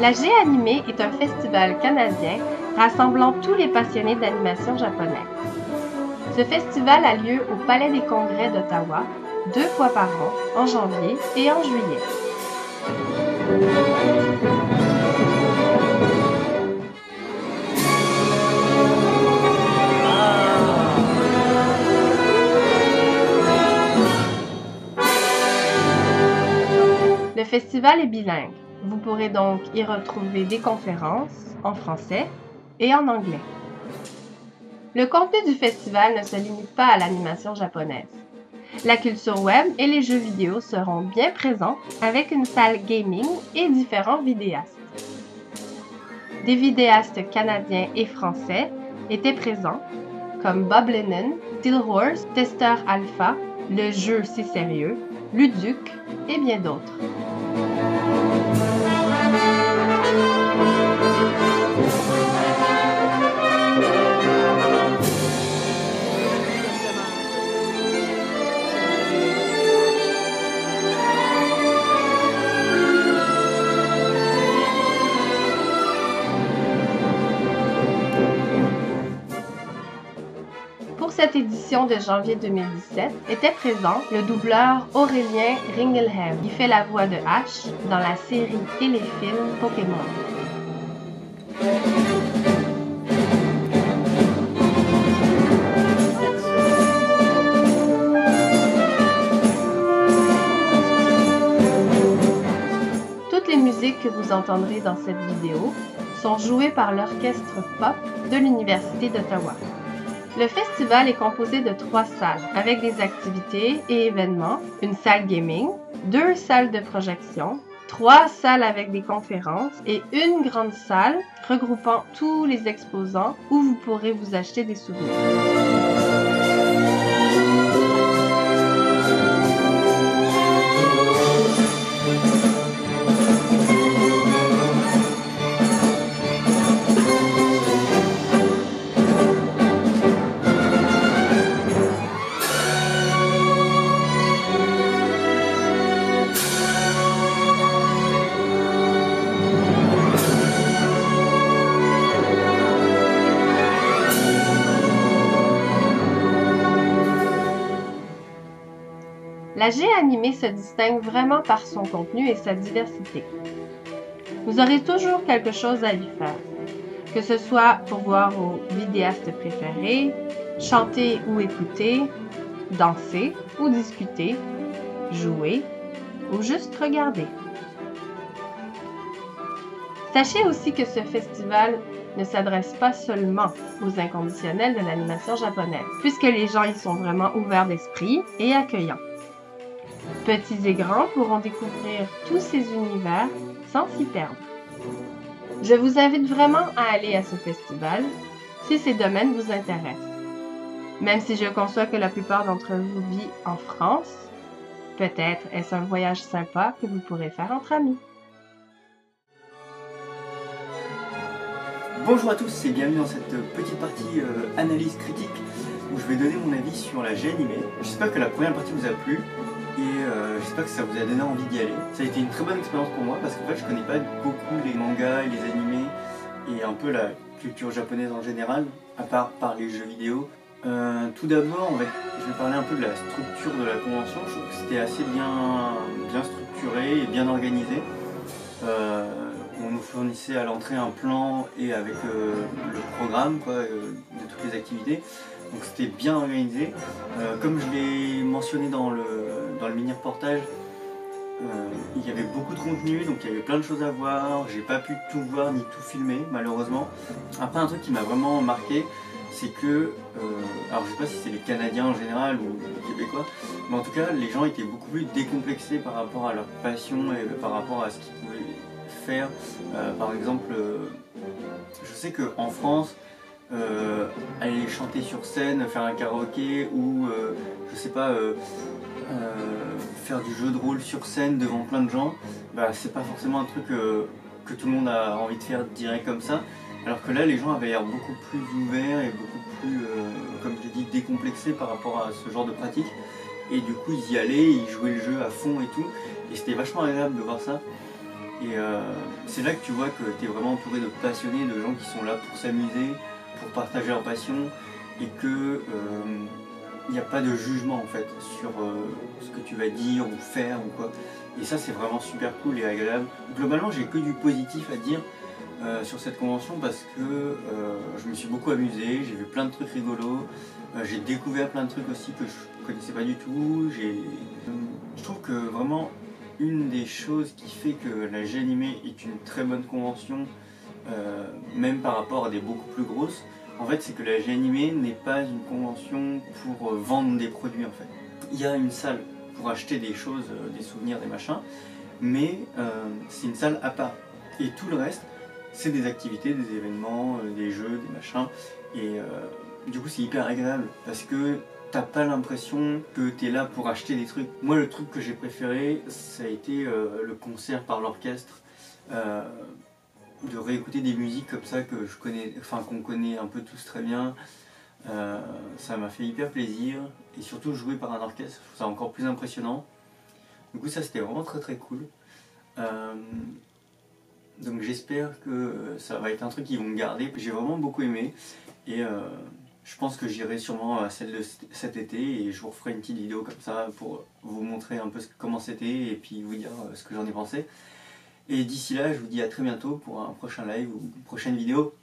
La G-Animé est un festival canadien rassemblant tous les passionnés d'animation japonaise. Ce festival a lieu au Palais des Congrès d'Ottawa 2 fois par an, en janvier et en juillet. Le festival est bilingue. Vous pourrez donc y retrouver des conférences en français et en anglais. Le contenu du festival ne se limite pas à l'animation japonaise. La culture web et les jeux vidéo seront bien présents avec une salle gaming et différents vidéastes. Des vidéastes canadiens et français étaient présents, comme Bob Lennon, Steelhorse, Tester Alpha, Le Jeu Si Sérieux, Luduc et bien d'autres. Pour cette édition de janvier 2017, était présent le doubleur Aurélien Ringelheim, qui fait la voix de Ash dans la série et les films Pokémon. Toutes les musiques que vous entendrez dans cette vidéo sont jouées par l'orchestre pop de l'Université d'Ottawa. Le festival est composé de 3 salles avec des activités et événements, une salle gaming, 2 salles de projection, 3 salles avec des conférences et une grande salle regroupant tous les exposants où vous pourrez vous acheter des souvenirs. La G-Animé se distingue vraiment par son contenu et sa diversité. Vous aurez toujours quelque chose à y faire, que ce soit pour voir vos vidéastes préférés, chanter ou écouter, danser ou discuter, jouer ou juste regarder. Sachez aussi que ce festival ne s'adresse pas seulement aux inconditionnels de l'animation japonaise, puisque les gens y sont vraiment ouverts d'esprit et accueillants. Petits et grands pourront découvrir tous ces univers sans s'y perdre. Je vous invite vraiment à aller à ce festival si ces domaines vous intéressent. Même si je conçois que la plupart d'entre vous vivent en France, peut-être est-ce un voyage sympa que vous pourrez faire entre amis. Bonjour à tous et bienvenue dans cette petite partie analyse critique où je vais donner mon avis sur la G-Animé. J'espère que la première partie vous a plu et j'espère que ça vous a donné envie d'y aller. Ça a été une très bonne expérience pour moi parce qu'en fait je connais pas beaucoup les mangas et les animés et un peu la culture japonaise en général, à part par les jeux vidéo. Tout d'abord, je vais parler un peu de la structure de la convention. Je trouve que c'était assez bien structuré et bien organisé. On nous fournissait à l'entrée un plan et avec le programme de toutes les activités. Donc c'était bien organisé. Comme je l'ai mentionné dans le mini-reportage, il y avait beaucoup de contenu, donc il y avait plein de choses à voir. J'ai pas pu tout voir ni tout filmer, malheureusement. Après, un truc qui m'a vraiment marqué, c'est que, alors je sais pas si c'est les Canadiens en général ou les Québécois, mais en tout cas, les gens étaient beaucoup plus décomplexés par rapport à leur passion et par rapport à ce qu'ils pouvaient faire. Par exemple, je sais qu'en France, aller chanter sur scène, faire un karaoké ou, je sais pas, faire du jeu de rôle sur scène devant plein de gens, bah, c'est pas forcément un truc que tout le monde a envie de faire direct comme ça. Alors que là, les gens avaient l'air beaucoup plus ouverts et beaucoup plus, comme je l'ai dit, décomplexés par rapport à ce genre de pratique. Et du coup, ils y allaient, ils jouaient le jeu à fond et tout. Et c'était vachement agréable de voir ça. Et c'est là que tu vois que tu es vraiment entouré de passionnés, de gens qui sont là pour s'amuser, pour partager leur passion, et que il n'y a pas de jugement en fait sur ce que tu vas dire ou faire ou quoi. Et ça, c'est vraiment super cool et agréable. Globalement, j'ai que du positif à dire sur cette convention parce que je me suis beaucoup amusé, j'ai vu plein de trucs rigolos, j'ai découvert plein de trucs aussi que je connaissais pas du tout. Je trouve que vraiment une des choses qui fait que la GNIME est une très bonne convention, même par rapport à des beaucoup plus grosses, en fait, c'est que la GNIME n'est pas une convention pour vendre des produits en fait. Il y a une salle pour acheter des choses, des souvenirs, des machins, mais c'est une salle à part. Et tout le reste, c'est des activités, des événements, des jeux, des machins. Et du coup, c'est hyper agréable parce que t'as pas l'impression que t'es là pour acheter des trucs. Moi, le truc que j'ai préféré, ça a été le concert par l'orchestre. De réécouter des musiques comme ça que je connais, enfin qu'on connaît un peu tous très bien, ça m'a fait hyper plaisir. Et surtout jouer par un orchestre, je trouve ça encore plus impressionnant. Du coup, ça c'était vraiment très très cool. Donc j'espère que ça va être un truc qu'ils vont garder. J'ai vraiment beaucoup aimé et je pense que j'irai sûrement à celle de cet été et je vous referai une petite vidéo comme ça pour vous montrer un peu comment c'était et puis vous dire ce que j'en ai pensé. Et d'ici là, je vous dis à très bientôt pour un prochain live ou une prochaine vidéo.